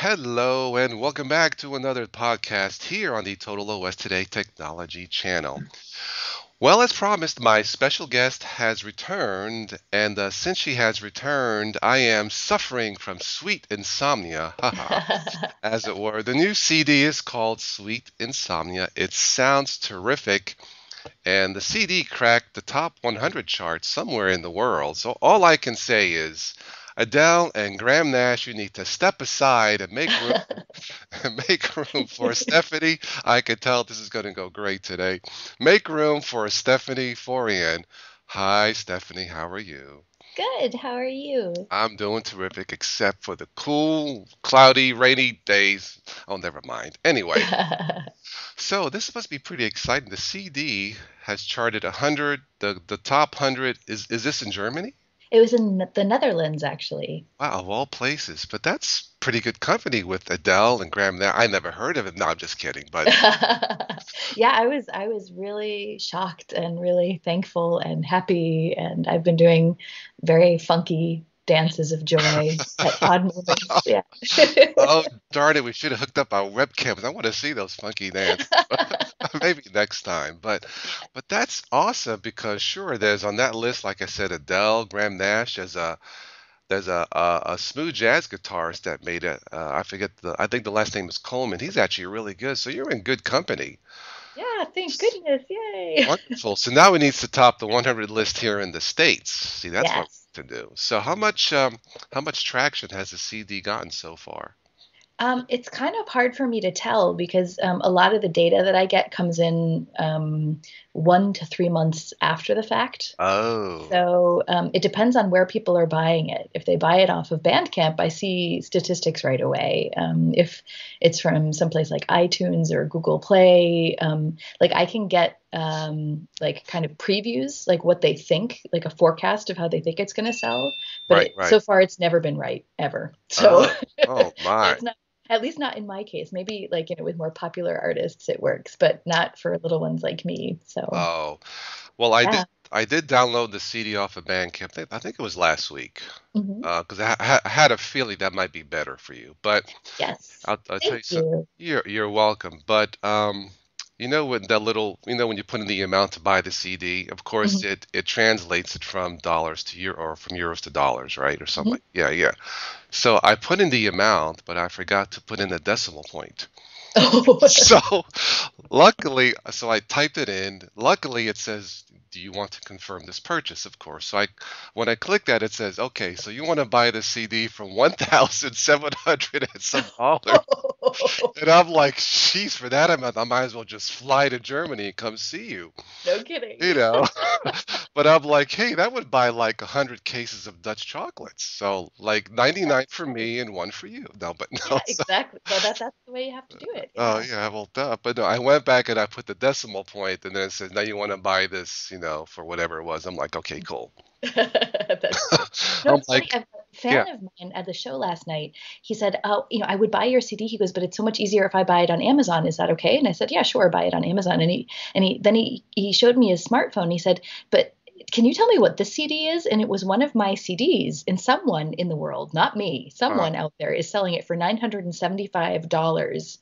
Hello, and welcome back to another podcast here on the Total OS Today Technology channel. Well, as promised, my special guest has returned, and since she has returned, I am suffering from sweet insomnia, haha, as it were. The new CD is called Sweet Insomnia. It sounds terrific, and the CD cracked the top 100 charts somewhere in the world. So all I can say is, Adele and Graham Nash, you need to step aside and make room make room for Stephanie. I can tell this is going to go great today. Make room for Stephanie Forryan. Hi, Stephanie. How are you? Good. How are you? I'm doing terrific, except for the cool, cloudy, rainy days. Oh, never mind. Anyway, so this must be pretty exciting. The CD has charted 100. The top 100 is this in Germany? It was in the Netherlands, actually. Wow, of all places. But that's pretty good company with Adele and Graham. There, I never heard of it. No, I'm just kidding. But Yeah, I was really shocked and really thankful and happy, and I've been doing very funky dances of joy at odd moments. Yeah. oh, darn it, we should have hooked up our webcams. I want to see those funky dances. Maybe next time. But that's awesome because sure, there's on that list, like I said, Adele, Graham Nash. There's a smooth jazz guitarist that made it. I think the last name is Coleman. He's actually really good. So you're in good company. Yeah, thank goodness. Yay. Wonderful. So now we need to top the 100 list here in the States. See, that's what Yes. we need to do. So how much traction has the CD gotten so far? It's kind of hard for me to tell because a lot of the data that I get comes in 1 to 3 months after the fact. Oh, So it depends on where people are buying it. If they buy it off of Bandcamp, I see statistics right away. If it's from someplace like iTunes or Google Play, like I can get like kind of previews, like what they think, like a forecast of how they think it's going to sell. But right, right. so far, it's never been right ever. So, Oh, oh so my. it's not. At least not in my case. Maybe like, with more popular artists it works, but not for little ones like me. So, Oh, well, yeah. I did download the CD off of Bandcamp. I think it was last week, Hmm. because I had a feeling that might be better for you. But Yes. I'll tell Thank you so. you. You're welcome. But when that little, when you put in the amount to buy the CD, of course Mhm. it translates it from dollars to euro or from euros to dollars, right? Or something Mhm. like, yeah, yeah. So I put in the amount, but I forgot to put in the decimal point. So so I typed it in. Luckily, it says, "Do you want to confirm this purchase?" Of course. When I click that, it says, "Okay, so you want to buy the CD from 1,700 and some dollars." And I'm like, "Jeez, for that amount, I might as well just fly to Germany and come see you." No You kidding. know. But I'm like, "Hey, that would buy like 100 cases of Dutch chocolates. So like 99 That's for true. me and one for you." No, but no. Yeah, exactly. Well, that's the way you have to do it. Oh Yeah. yeah, well duh. But no, I went back and I put the decimal point, and then it says, "Now you want to buy this, for whatever it was." I'm like, "Okay, cool." That's true. No, I'm it's funny. like, A yeah. fan of mine at the show last night, he said, "Oh, I would buy your CD." He goes, "But it's so much easier if I buy it on Amazon. Is that okay?" And I said, "Yeah, sure, buy it on Amazon." And he showed me his smartphone. He said, "But can you tell me what this CD is?" And it was one of my CDs, and someone in the world, not me, Uh, someone out there is selling it for $975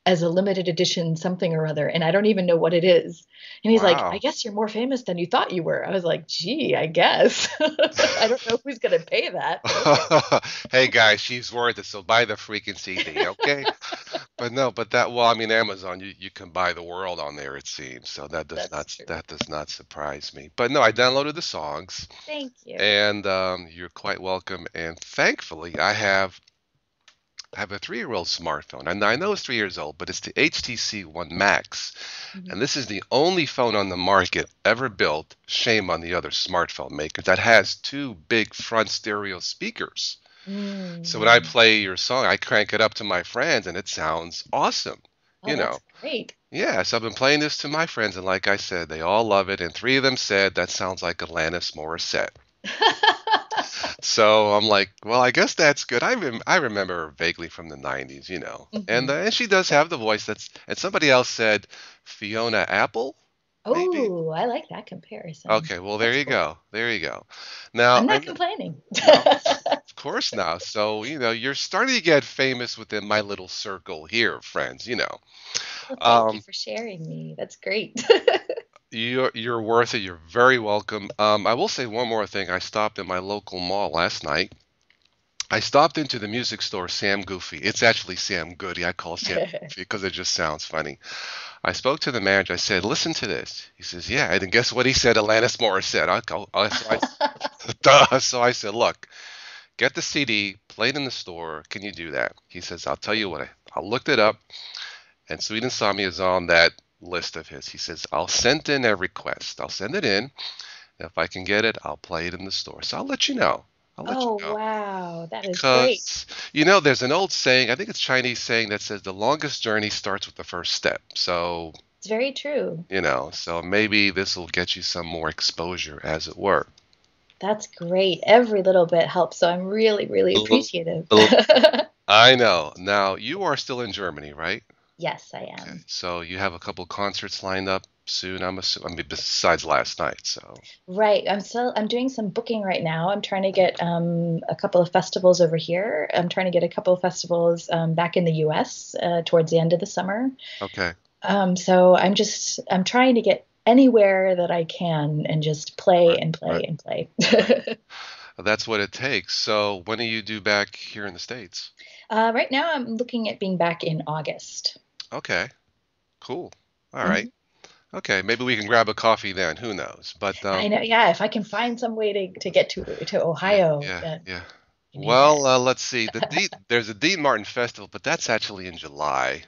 as a limited edition something or other, and I don't even know what it is. And he's like, "I wow. guess you're more famous than you thought you were." I was like, "Gee, I guess." I don't know who's gonna pay that, but okay. Hey guys, she's worth it, so buy the freaking CD, okay? But no, but well, I mean, Amazon, you can buy the world on there, it seems. So That's true. that does not surprise me. But no, I downloaded the songs, Thank you. and you're quite welcome. And thankfully, I have a 3-year-old smartphone. And I know it's 3 years old, but it's the HTC One Max. Mhm. And this is the only phone on the market ever built, shame on the other smartphone makers, that has two big front stereo speakers. So when I Mm. play your song, I crank it up to my friends and it sounds awesome. Oh, You know. that's great. Yeah, so I've been playing this to my friends, and like I said, they all love it. And three of them said that sounds like Alanis Morissette. So I'm like, well, I guess that's good. I remember her vaguely from the '90s, Mhm. and she does have the voice. And somebody else said Fiona Apple. maybe? Oh, I like that comparison. Okay, well, there That's you cool. go. There you go. Now, I'm I not know, complaining. no, of course now. So, you're starting to get famous within my little circle here of friends. Well, thank you Um, for sharing me. That's great. you're worth it. You're very welcome. I will say one more thing. I stopped at my local mall last night. I stopped into the music store, Sam Goofy. It's actually Sam Goody. I call it Sam Goofy because it just sounds funny. I spoke to the manager. I said, "Listen to this." He says, "Yeah." And guess what he said? Alanis Morissette. So I said, "Look, get the CD, play it in the store. Can you do that?" He says, "I'll tell you what. I looked it up, and Sweet Insomnia is on that list of his." He says, "I'll send in a request. I'll send it in. If I can get it, I'll play it in the store. So I'll let you know. I'll let you Oh, know." wow. That is great. Because, there's an old saying, I think it's Chinese saying that says the longest journey starts with the first step. So, It's very true. so maybe this will get you some more exposure, as it were. That's great. Every little bit helps. So I'm really, really L- appreciative. l- I know. Now, you are still in Germany, right? Yes, I Okay. am. So you have a couple concerts lined up soon, I'm assuming. I mean, besides last night. So, Right. I'm doing some booking right now. I'm trying to get a couple of festivals over here. I'm trying to get a couple of festivals back in the US towards the end of the summer. okay. So I'm trying to get anywhere that I can and just play Right, and right, play and play. right. That's what it takes. So when are you due back here in the States? Right now, I'm looking at being back in August. Okay. Cool. All right. Mhm. Okay, maybe we can grab a coffee then. Who knows? But I know, yeah. If I can find some way to get to yeah, Ohio, yeah, yeah. I need that. Well, let's see. There's a Dean Martin Festival, but that's actually in July.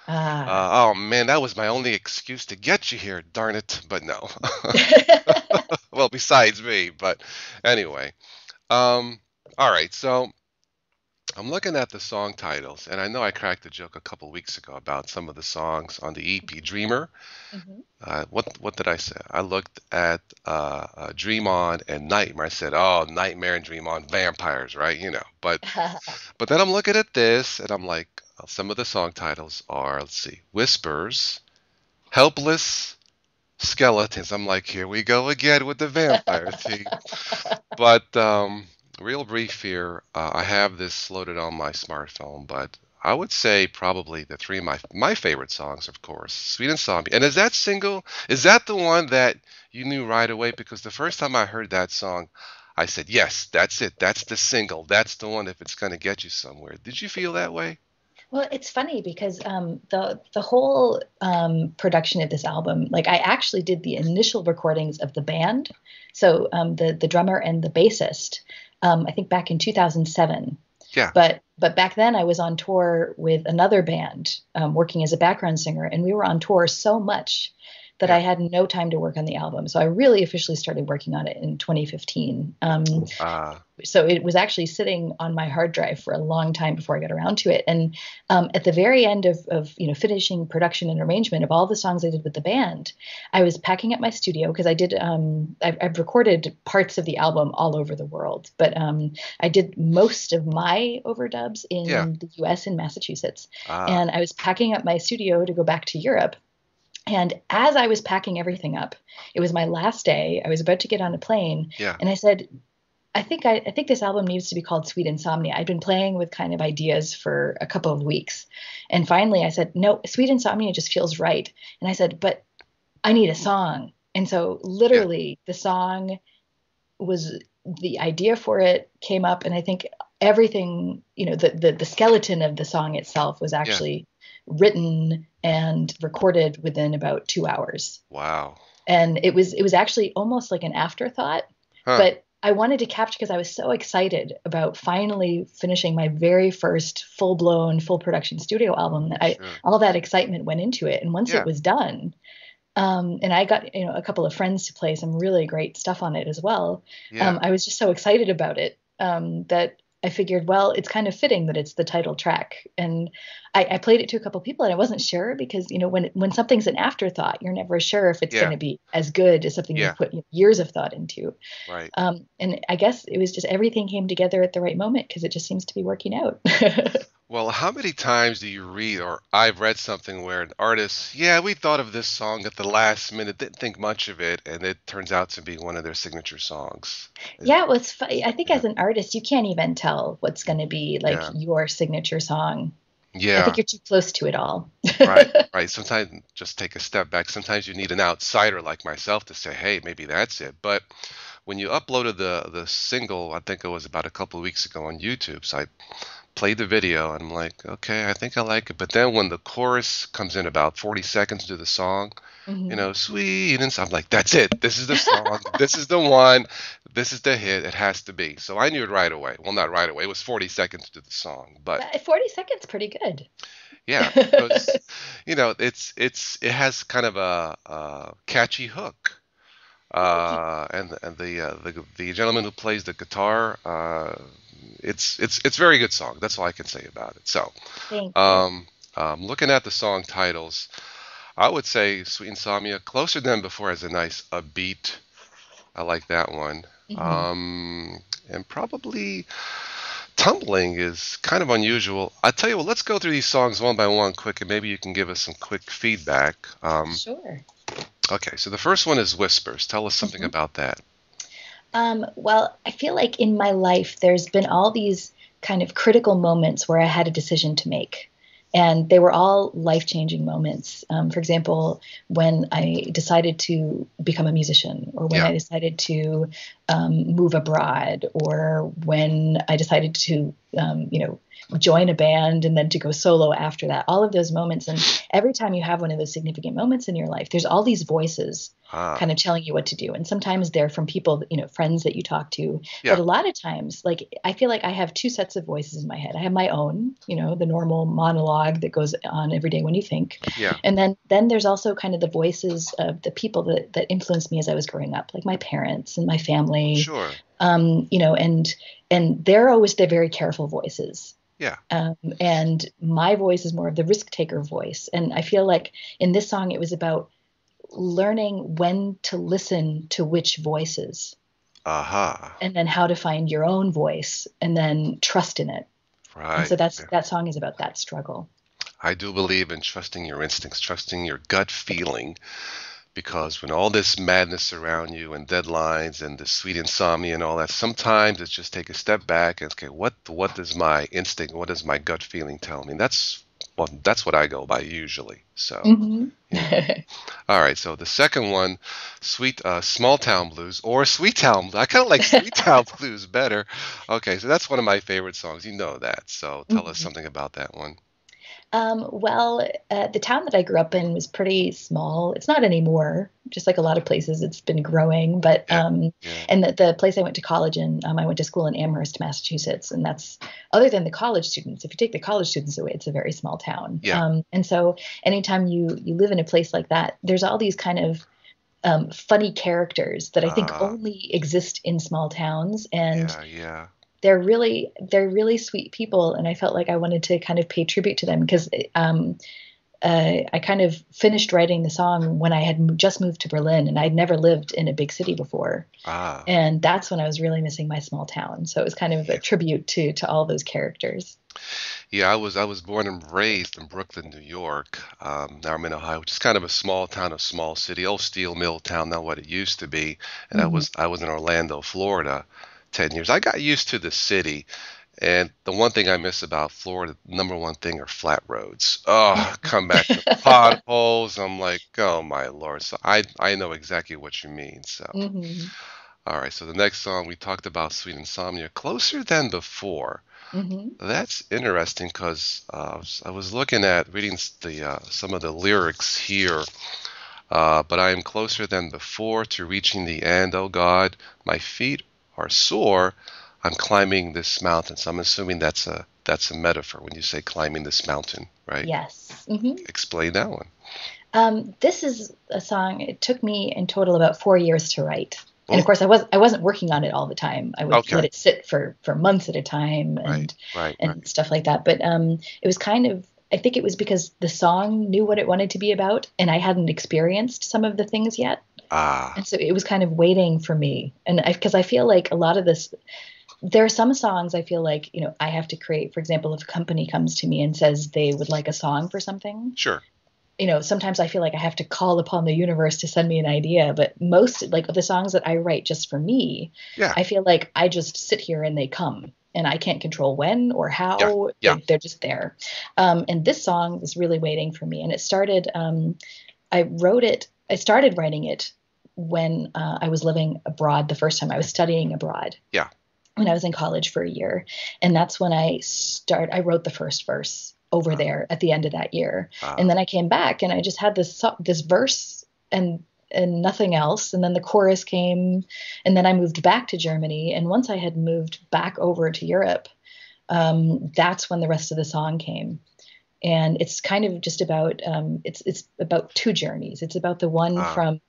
Ah. Oh man, that was my only excuse to get you here. Darn it! But no. Well, besides me, but anyway. Um. All right. So I'm looking at the song titles, and I know I cracked a joke a couple weeks ago about some of the songs on the EP Dreamer. Mhm. What did I say? I looked at Dream On and Nightmare. I said, "Oh, Nightmare and Dream On, vampires, right?" But then I'm looking at this and I'm like, some of the song titles are, let's see, Whispers, Helpless, Skeletons. I'm like, here we go again with the vampire theme. But real brief here, I have this loaded on my smartphone, but I would say probably the three of my favorite songs, of course, Sweet Insomnia. And is that single? Is that the one that you knew right away? Because the first time I heard that song, I said, yes, that's it. That's the single. That's the one if it's going to get you somewhere. Did you feel that way? Well, it's funny because the whole production of this album, like I actually did the initial recordings of the band, so the drummer and the bassist, I think back in 2007. Yeah, But back then I was on tour with another band, working as a background singer, and we were on tour so much that I yeah. had no time to work on the album. So I really officially started working on it in 2015. Uh, So it was actually sitting on my hard drive for a long time before I got around to it. And at the very end of finishing production and arrangement of all the songs I did with the band, I was packing up my studio because I've recorded parts of the album all over the world, but I did most of my overdubs yeah. in the U.S. in Massachusetts, Ah, and I was packing up my studio to go back to Europe. And as I was packing everything up, it was my last day. I was about to get on a plane, yeah, and I said, I think this album needs to be called Sweet Insomnia. I'd been playing with kind of ideas for a couple of weeks. And finally I said, no, Sweet Insomnia just feels right. And I said, but I need a song. And so yeah, literally the song was the idea for it came up, and I think everything, the skeleton of the song itself was yeah. actually written and recorded within about 2 hours. Wow. And it was actually almost like an afterthought, Huh. but I wanted to capture because I was so excited about finally finishing my very first full-blown full production studio album that I Sure. all that excitement went into it. And once it Yeah, was done, and I got a couple of friends to play some really great stuff on it as well. yeah, I was just so excited about it, that I figured, well, it's kind of fitting that it's the title track. And I played it to a couple of people, and I wasn't sure because when something's an afterthought, you're never sure if it's going yeah, to be as good as something yeah. you've put years of thought into. Right. And I guess it was just everything came together at the right moment because it just seems to be working out. Well, how many times do you read, or I've read something where an artist, yeah, we thought of this song at the last minute, didn't think much of it, and it turns out to be one of their signature songs. It- Yeah, well, I think yeah, as an artist, you can't even tell what's going to be like yeah, your signature song. I think yeah. you're too close to it all. Right, right. Sometimes just take a step back. Sometimes you need an outsider like myself to say, "Hey, maybe that's it." But when you uploaded the single, I think it was about a couple of weeks ago on YouTube, so I played the video and I'm like, "Okay, I think I like it." But then when the chorus comes in about 40 seconds into the song, Hmm. sweet and so I'm like, "That's it. This is the song. This is the one. This is the hit. It has to be." So I knew it right away. Well, not right away. It was 40 seconds into the song, but 40 seconds, pretty good. yeah, because it has kind of a catchy hook, and the gentleman who plays the guitar, it's very good song. That's all I can say about it. So, Thank you. um, looking at the song titles, I would say "Sweet Insomnia," "Closer Than Before" has a nice upbeat. I like that one. Hmm. And probably tumbling is kind of unusual. I tell you what, let's go through these songs one by one quick, and maybe you can give us some quick feedback. Sure. Okay, so the first one is Whispers. Tell us something Mhm. about that. Well, I feel like in my life, there's been all these kind of critical moments where I had a decision to make. And they were all life changing moments. For example, when I decided to become a musician, or when Yeah. I decided to move abroad, or when I decided to, join a band and then to go solo after that. All of those moments. And every time you have one of those significant moments in your life, there's all these voices Ah, kind of telling you what to do. And sometimes they're from people, friends that you talk to. But yeah, a lot of times, like, I feel like I have two sets of voices in my head. I have my own, the normal monologue that goes on every day when you think. yeah, And then there's also kind of the voices of the people that influenced me as I was growing up, like my parents and my family. sure. And they're always the very careful voices. Yeah. And my voice is more of the risk taker voice. And I feel like in this song, it was about learning when to listen to which voices, Aha. and then how to find your own voice and then trust in it. And Right. so that's Yeah. that song is about that struggle. I do believe in trusting your instincts, trusting your gut feeling, because when all this madness around you and deadlines and the sweet insomnia and all that, sometimes it's just take a step back and okay, what does my instinct, what does my gut feeling tell me? That's what I go by usually. So, Hmm. you know. All right, so the second one, sweet small town blues or sweet town. I kind of like sweet town blues better. Okay, so that's one of my favorite songs. You know that. So tell us something about that one. Well, the town that I grew up in was pretty small. It's not anymore. Just like a lot of places, it's been growing. But Yeah, yeah, and the place I went to college in, I went to school in Amherst, Massachusetts, and that's other than the college students. If you take the college students away, it's a very small town. yeah. And so anytime you live in a place like that, there's all these kind of funny characters that I think Uh, only exist in small towns, and yeah, yeah. they're really sweet people, and I felt like I wanted to kind of pay tribute to them because I kind of finished writing the song when I had just moved to Berlin, and I'd never lived in a big city before, Ah, and that's when I was really missing my small town. So it was kind of a yeah. tribute to all those characters. Yeah, I was born and raised in Brooklyn, New York. Now I'm in Ohio, which is kind of a small town, a small city, old steel mill town, not what it used to be. And I Hmm. was I was in Orlando, Florida, 10 years. I got used to the city. And the one thing I miss about Florida, number one thing are flat roads. Oh, come back to potholes. I'm like, oh my Lord. So I know exactly what you mean. So, Hmm. all right. So the next song we talked about, Sweet Insomnia, Closer Than Before. Hmm. That's interesting because I was looking at reading some of the lyrics here. But I am closer than before to reaching the end. Oh God, my feet are sore. I'm climbing this mountain. So I'm assuming that's a metaphor when you say climbing this mountain, right? Yes. Hmm. Explain that one. This is a song. It took me in total about 4 years to write, and of Oh, course, I wasn't working on it all the time. I would okay. let it sit for months at a time Right, and right, and right. stuff like that. But it was kind of. I think it was because the song knew what it wanted to be about, and I hadn't experienced some of the things yet, Ah, and so it was kind of waiting for me. And because I feel like a lot of this There are some songs I feel like, I have to create. For example, if a company comes to me and says they would like a song for something, Sure. Sometimes I feel like I have to call upon the universe to send me an idea. But most, like, of the songs that I write just for me, Yeah. I feel like I just sit here and they come, and I can't control when or Yeah. how. Yeah. They're just there. And this song was really waiting for me. And it started, I started writing it when I was living abroad the first time. I was studying abroad Yeah. when I was in college for a year. And that's when I wrote the first verse over there at the end of that year. And then I came back and I just had this verse and nothing else. And then the chorus came, and then I moved back to Germany. And once I had moved back over to Europe, that's when the rest of the song came. And it's kind of just about, it's about two journeys. It's about the one uh, from,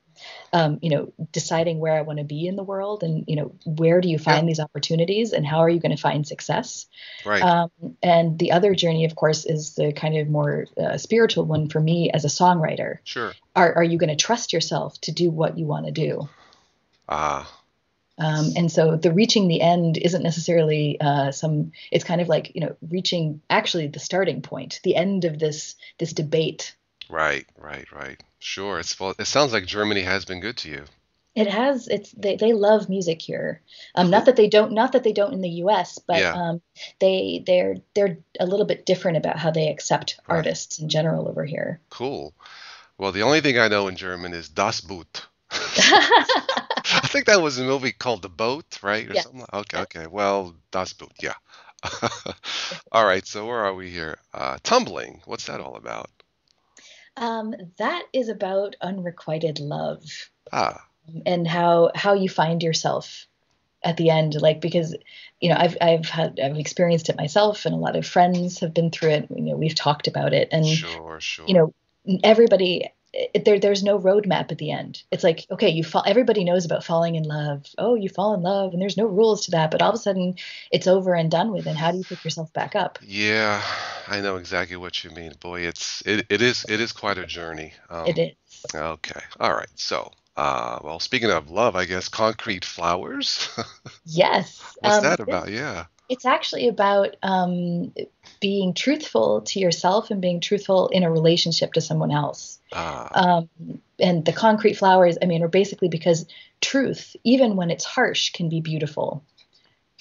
deciding where I want to be in the world, and, where do you yeah. find these opportunities, and how are you going to find success? Right. And the other journey, of course, is the kind of more spiritual one for me as a songwriter. Sure. Are you going to trust yourself to do what you want to do? Ah. And so the reaching the end isn't necessarily it's kind of like, reaching actually the starting point, the end of this debate. Right. Sure. Well, it sounds like Germany has been good to you. It has. They love music here. Not Cool. that they don't in the U.S., but Yeah. they're a little bit different about how they accept Right. artists in general over here. Cool. Well, the only thing I know in German is Das Boot. I think that was a movie called The Boat, right? Or Yeah. something. Okay. Well, Das Boot, yeah. All right, so where are we here? Tumbling. What's that all about? That is about unrequited love, Ah, and how you find yourself at the end. Like, because I've experienced it myself, and a lot of friends have been through it. We've talked about it, and sure. everybody, there's no roadmap at the end. It's like, okay, everybody knows about falling in love. Oh, you fall in love, and there's no rules to that, but all of a sudden it's over and done with, and how do you pick yourself back up? Yeah, I know exactly what you mean. Boy, it is quite a journey. It is. Okay. All right. So, well, speaking of love, I guess Concrete Flowers. Yes. What's that about? Yeah. It's actually about being truthful to yourself and being truthful in a relationship to someone else. Ah, And the concrete flowers, are basically because truth, even when it's harsh, can be beautiful.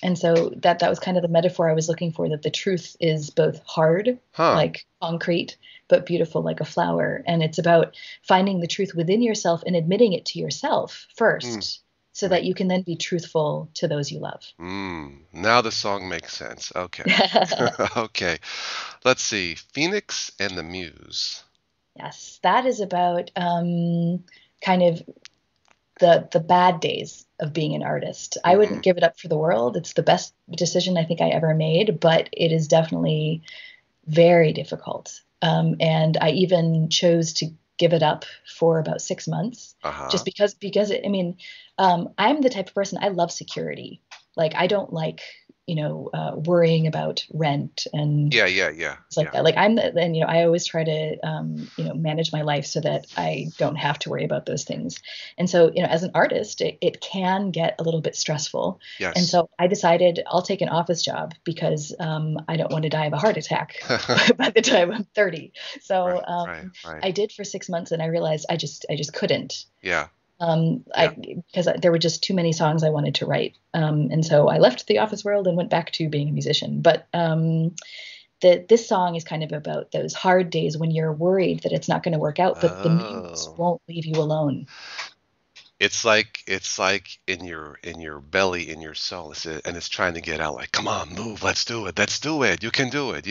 And so that was kind of the metaphor I was looking for, that the truth is both hard, huh. like concrete, but beautiful like a flower. And it's about finding the truth within yourself and admitting it to yourself Hmm. first, so that you can then be truthful to those you love. Now the song makes sense. Okay. Okay. Let's see. Phoenix and the Muse. Yes, that is about kind of the bad days of being an artist. I Hmm. wouldn't give it up for the world. It's the best decision I think I ever made, but it is definitely very difficult. And I even chose to give it up for about 6 months, Uh-huh. just because I'm the type of person, I love security. Like, I don't like, worrying about rent and Yeah. things like that. Like, I always try to, manage my life so that I don't have to worry about those things. And so, as an artist, it can get a little bit stressful. And Yes. so I decided I'll take an office job, because I don't want to die of a heart attack by the time I'm 30. So Right. I did for 6 months, and I realized I just couldn't. Yeah. Yeah. Because there were just too many songs I wanted to write. And so I left the office world and went back to being a musician. But this song is kind of about those hard days when you're worried that it's not going to work out, but the muse Oh. won't leave you alone. It's like in your belly, in your soul, and it's trying to get out. Like, come on, move, let's do it, you can do it.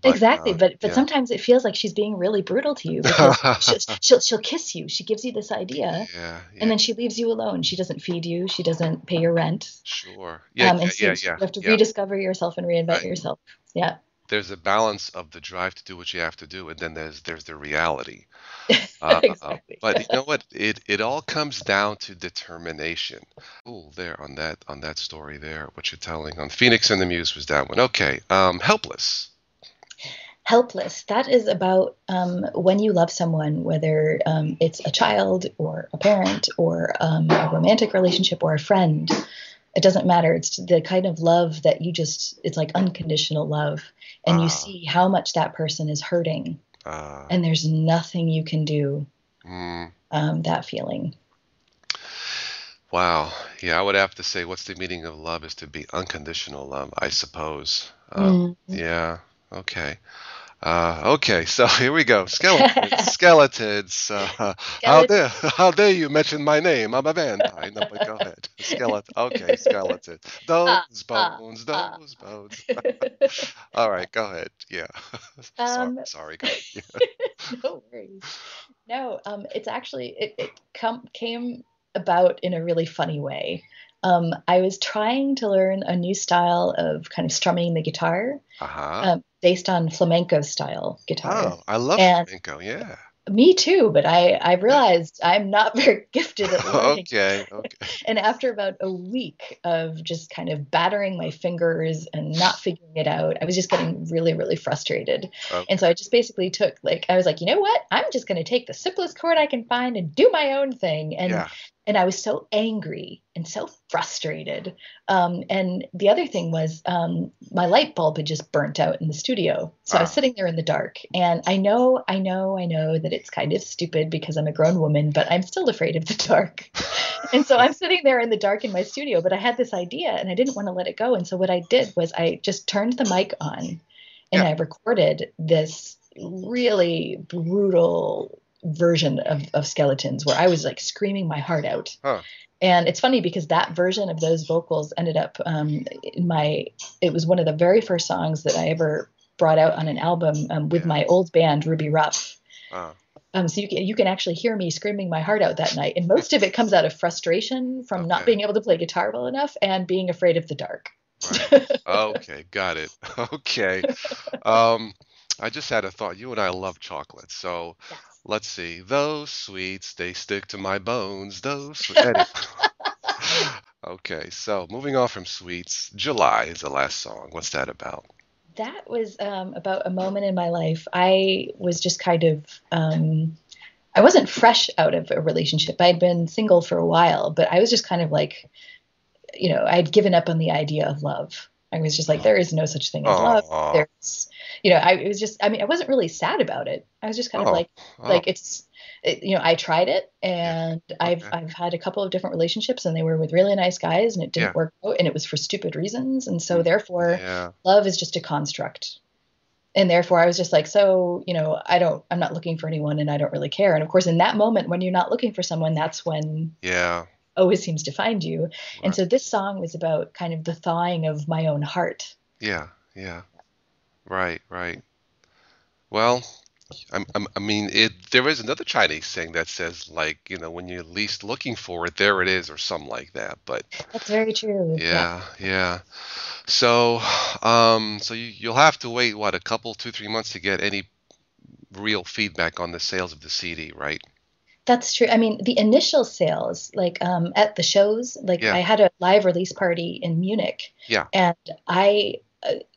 But Exactly, but yeah, sometimes it feels like she's being really brutal to you, because she'll kiss you. She gives you this idea, yeah, and then she leaves you alone. She doesn't feed you. She doesn't pay your rent. sure, yeah, And so you have to yeah, rediscover yourself and reinvent right. yourself. Yeah. There's a balance of the drive to do what you have to do, and then there's the reality. Exactly. But you know what? It all comes down to determination. Cool, there on that story there, what you're telling on Phoenix and the Muse was that one. Okay, Helpless. Helpless. That is about when you love someone, whether it's a child or a parent or a romantic relationship or a friend. It doesn't matter. It's the kind of love that you just, it's like unconditional love. And you Ah, see how much that person is hurting, ah. and there's nothing you can do. Mm. That feeling. Wow. Yeah, I would have to say, what's the meaning of love is to be unconditional love, I suppose. Mm. Yeah. Okay. Okay. So here we go. Skeletons. Skeletons. How Skeleton. dare how dare you mention my name? I'm a vampire. No, but go ahead. Skeleton. Okay, skeleton. Ah, Those ah, bones. ah. Those bones. All right. Go ahead. Yeah. Sorry. um, Sorry. Go ahead. no worries. No, it's actually it came about in a really funny way. I was trying to learn a new style of kind of strumming the guitar, Uh-huh. based on flamenco style guitar, Oh, I love and flamenco. Yeah. me too. But I Yeah. realized I'm not very gifted at learning. Okay. Okay. And after about a week of just kind of battering my fingers and not figuring it out, I was just getting really, really frustrated. And so Okay. I just basically took, like, I was like, you know what? I'm just going to take the simplest chord I can find and do my own thing. Yeah. And I was so angry and so frustrated. And the other thing was, my light bulb had just burnt out in the studio. So I was Ah. sitting there in the dark. And I know that it's kind of stupid because I'm a grown woman, but I'm still afraid of the dark. And so I'm sitting there in the dark in my studio, but I had this idea and I didn't want to let it go. And so what I did was I just turned the mic on and Yeah. I recorded this really brutal version of Skeletons where I was like screaming my heart out. Huh. And it's funny because that version of those vocals ended up in my, it was one of the very first songs that I ever brought out on an album, with Yeah. my old band, Ruby Ruff. Uh, So you can actually hear me screaming my heart out that night, and most of it comes out of frustration from not okay. being able to play guitar well enough and being afraid of the dark. Right. Okay. Got it. Okay. Um, I just had a thought. You and I love chocolate, so Yes. let's see. Those sweets, they stick to my bones. Anyway. Okay. So moving on from sweets, July is the last song. What's that about? That was about a moment in my life. I was just kind of, I wasn't fresh out of a relationship. I'd been single for a while, but I was just kind of like, I'd given up on the idea of love. I was just like, there is no such thing as love. Oh. There's, it was just, I mean, I wasn't really sad about it. I was just kind of Oh. like, Oh. I tried it, Yeah. and I've Okay. I've had a couple of different relationships, and they were with really nice guys, and it Yeah. didn't work out, and it was for stupid reasons, and so Mm. therefore, Yeah. love is just a construct. And therefore, I was just like, so, I'm not looking for anyone, and I don't really care. And of course, in that moment, when you're not looking for someone, that's when Yeah. always seems to find you. And Right. so this song was about kind of the thawing of my own heart. Yeah. Yeah. Right. Right. Well, I mean, there is another Chinese saying that says, like, when you're least looking for it, there it is, or something like that. But That's very true. Yeah. yeah, yeah. So, so you'll have to wait, what, a couple, 2, 3 months to get any real feedback on the sales of the CD, right? That's true. I mean, the initial sales, like at the shows, like Yeah, I had a live release party in Munich, yeah, and I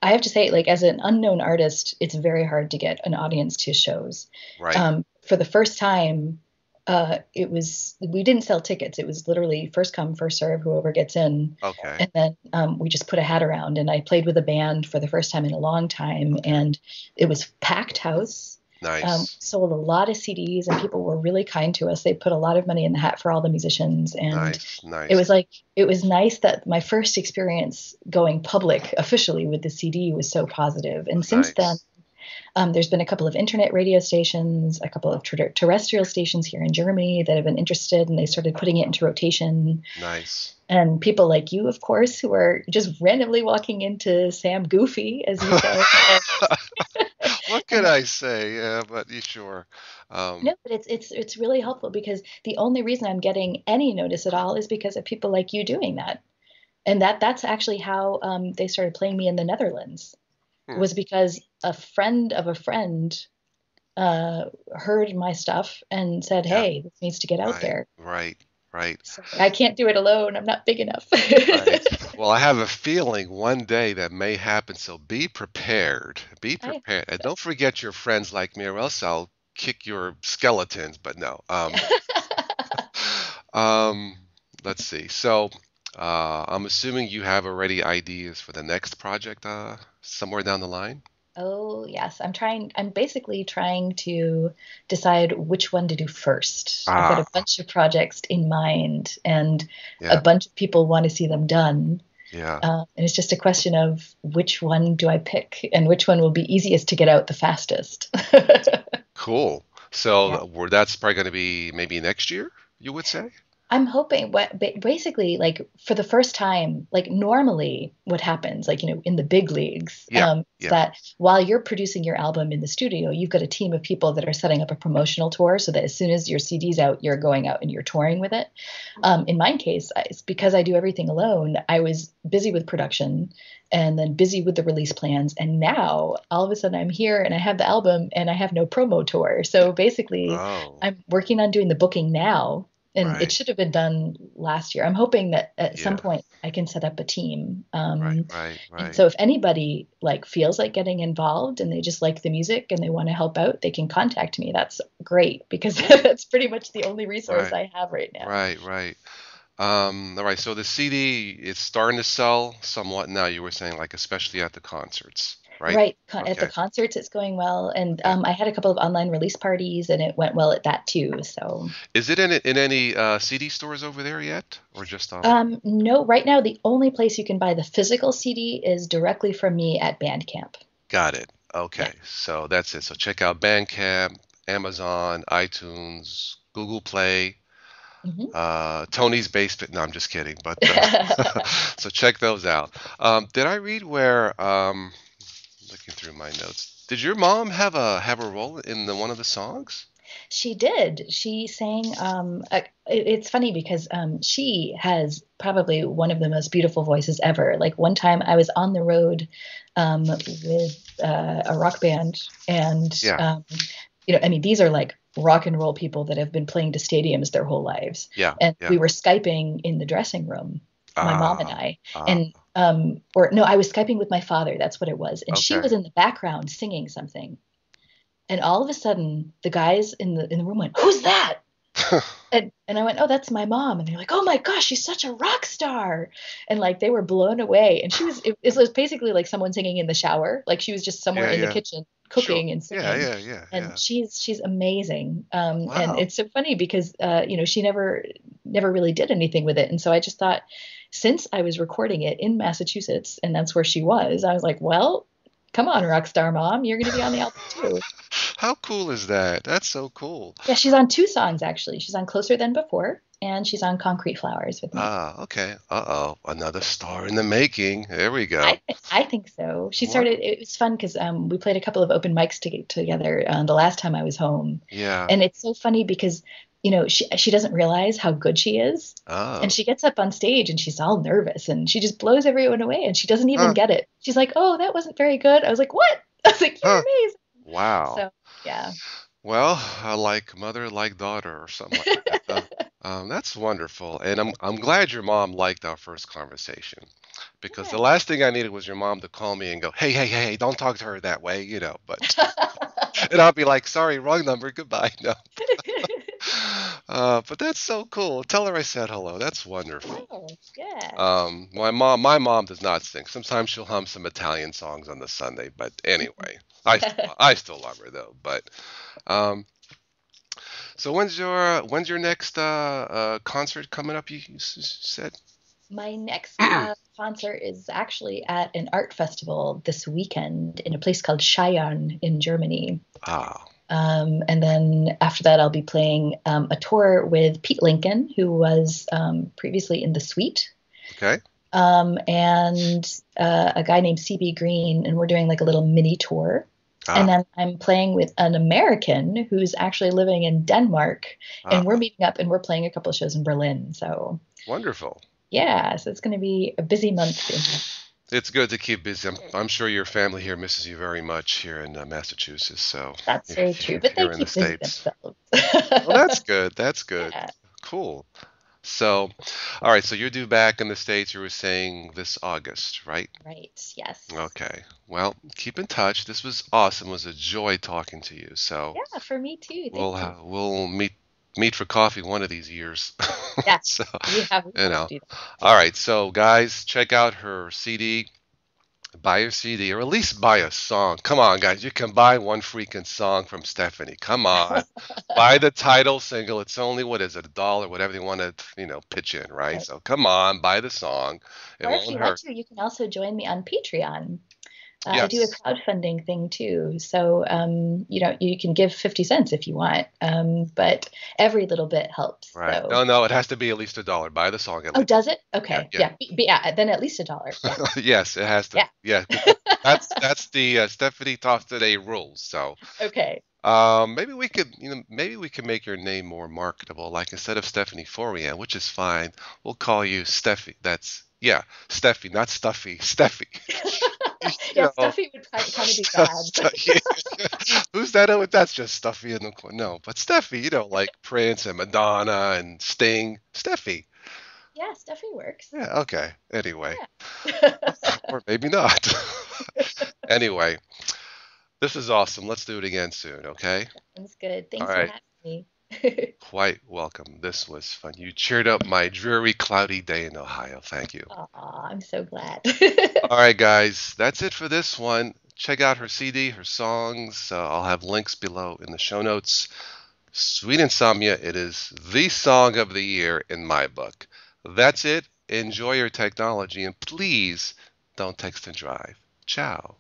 have to say, like as an unknown artist, it's very hard to get an audience to shows. right. For the first time, we didn't sell tickets. It was literally first come, first serve, whoever gets in. Okay, And then we just put a hat around, and I played with a band for the first time in a long time, okay. and it was packed house. Nice, Sold a lot of CDs, and people were really kind to us. They put a lot of money in the hat for all the musicians, and nice, it nice. was like it was nice that my first experience going public officially with the CD was so positive. And since then, Nice, there's been a couple of internet radio stations, a couple of terrestrial stations here in Germany that have been interested, and they started putting it into rotation. nice. And people like you, of course, who are just randomly walking into Sam Goofy, as you say. What could And I say? Yeah, but you sure. Um, no, but it's really helpful because the only reason I'm getting any notice at all is because of people like you doing that. And that's actually how they started playing me in the Netherlands, hmm, was because a friend of a friend heard my stuff and said, yeah, "Hey, this needs to get out right, there." right, right, So I can't do it alone. I'm not big enough. right. Well, I have a feeling one day that may happen, so be prepared. Be I prepared. And don't forget your friends like me, or else I'll kick your skeletons. But no. Um, let's see. So, I'm assuming you have already ideas for the next project somewhere down the line. Oh, yes. I'm basically trying to decide which one to do first. I've got Ah, a bunch of projects in mind, and a yeah, bunch of people want to see them done. yeah, And it's just a question of which one do I pick and which one will be easiest to get out the fastest. cool. Yeah. So that's probably going to be maybe next year, you would say? I'm hoping basically like for the first time, like normally what happens, like, in the big leagues, Yeah, is yeah. that while you're producing your album in the studio, you've got a team of people that are setting up a promotional tour so that as soon as your CD's out, you're going out and you're touring with it. In my case, it's because I do everything alone. I was busy with production and then busy with the release plans. And now all of a sudden I'm here and I have the album and I have no promo tour. So basically, Oh, I'm working on doing the booking now, and it right. should have been done last year. I'm hoping that at some Yeah, point I can set up a team. right, right, And right, so if anybody like feels like getting involved and they just like the music and they want to help out, they can contact me. That's great because that's pretty much the only resource right, I have right now. right, right. All right. So the CD it's starting to sell somewhat now. You were saying like especially at the concerts, right? Right. At the Okay. concerts, it's going well. And Yeah. I had a couple of online release parties and it went well at that too. So, Is it in any CD stores over there yet, or just online? no, right now, the only place you can buy the physical CD is directly from me at Bandcamp. Got it. Yeah. Okay. So that's it. So check out Bandcamp, Amazon, iTunes, Google Play, Mhm. Tony's Basement. No, I'm just kidding. But so check those out. Did I read where? Looking through my notes. Did your mom have a role in one of the songs? She did. She sang. It's funny because she has probably one of the most beautiful voices ever. Like one time, I was on the road with a rock band, and Yeah. I mean, these are like rock and roll people that have been playing to stadiums their whole lives. Yeah. And Yeah. we were Skyping in the dressing room, my mom and Ah. I, Ah. and or no, I was Skyping with my father. That's what it was, and she Okay. was in the background singing something. And all of a sudden, the guys in the room went, "Who's that?" And I went, "Oh, that's my mom." And they're like, "Oh my gosh, she's such a rock star!" And like they were blown away. And it was basically like someone singing in the shower. Like she was just somewhere Yeah. in the Yeah. kitchen Sure. cooking and Yeah. singing. Yeah. Yeah. And Yeah. she's amazing. And Wow. it's so funny because she never really did anything with it. And so I just thought, since I was recording it in Massachusetts, and that's where she was, I was like, well, come on, rock star mom, you're going to be on the album too. How cool is that? That's so cool. Yeah, she's on two songs actually. She's on Closer Than Before, and she's on Concrete Flowers with me. Ah. Okay. Uh-oh. Another star in the making. There we go. I think so. She started. Wow. It was fun because we played a couple of open mics to get together the last time I was home, Yeah. and it's so funny because she doesn't realize how good she is, and Oh. she gets up on stage and she's all nervous and she just blows everyone away and she doesn't even Huh. get it. She's like, "Oh, that wasn't very good." I was like, "What?" I was like, "You're Huh. amazing." Wow. So yeah. Well, like mother, like daughter, or something like that. That's wonderful, and I'm glad your mom liked our first conversation because the last thing I needed was your mom to call me and go, "Hey, hey, hey, hey, don't talk to her that way," But Yeah. and I'll be like, "Sorry, wrong number, goodbye." No, but that's so cool. Tell her I said hello. That's wonderful. Oh, yeah. My mom does not sing. Sometimes she'll hum some Italian songs on the Sunday, but anyway, I still love her though. But um, so when's your next concert coming up? You said. My next concert is actually at an art festival this weekend in a place called Cheyenne in Germany. Ah, And then after that, I'll be playing a tour with Pete Lincoln, who was previously in The Suite, okay. and a guy named CB Green, and we're doing like a little mini tour. And Ah, then I'm playing with an American who's actually living in Denmark, and we're ah, meeting up and we're playing a couple of shows in Berlin. So wonderful. yeah, so it's going to be a busy month. It's good to keep busy. I'm sure your family here misses you very much here in Massachusetts. So That's very true, but they here in the keep busy States. themselves. Well, that's good. That's good. Yeah, Cool. So, all right. So you're due back in the States. You were saying this August, right? right. Yes. Okay. Well, keep in touch. This was awesome. It was a joy talking to you. So Yeah, for me too. we'll Thank you. we'll meet meet for coffee one of these years. Yes, So, we you have to know. do that. All Yeah. right, so guys, check out her CD. Buy a CD or at least buy a song. Come on, guys. You can buy one freaking song from Stephanie. Come on. Buy the title single. It's only, what is it, $1, whatever they want to, pitch in, right? Right. So come on, buy the song. It Or if won't you want hurt. to, you can also join me on Patreon. I do a Yes. crowdfunding thing too. So, you can give 50 cents if you want, but every little bit helps. Right. So, No, no, it has to be at least $1. Buy the song at oh, least. does it? Yeah, Okay. yeah. Yeah. Yeah. Then at least $1. Yeah. Yes, it has to. Yeah. Yeah, 'cause that's the Stephanie Talks Today rules. So, Okay. maybe we could make your name more marketable. Like instead of Stephanie Forryan, which is fine, we'll call you Steffi. That's yeah, Steffi, not Stuffy. Steffi. You Yeah. know, Stuffy would kind of be bad. yeah. Who's that? Oh, that's just Stuffy in the corner. No, but Steffi, like Prince and Madonna and Sting. Steffi. Yeah. Stuffy works. Yeah. Okay. Anyway, Yeah. or maybe not. Anyway, this is awesome. Let's do it again soon. Okay. Sounds good. All Thanks for right. having me. Quite welcome. This was fun. You cheered up my dreary, cloudy day in Ohio. Thank you. Aw, I'm so glad. All right, guys. That's it for this one. Check out her CD, her songs. I'll have links below in the show notes. Sweet Insomnia, it is the song of the year in my book. That's it. Enjoy your technology and please don't text and drive. Ciao.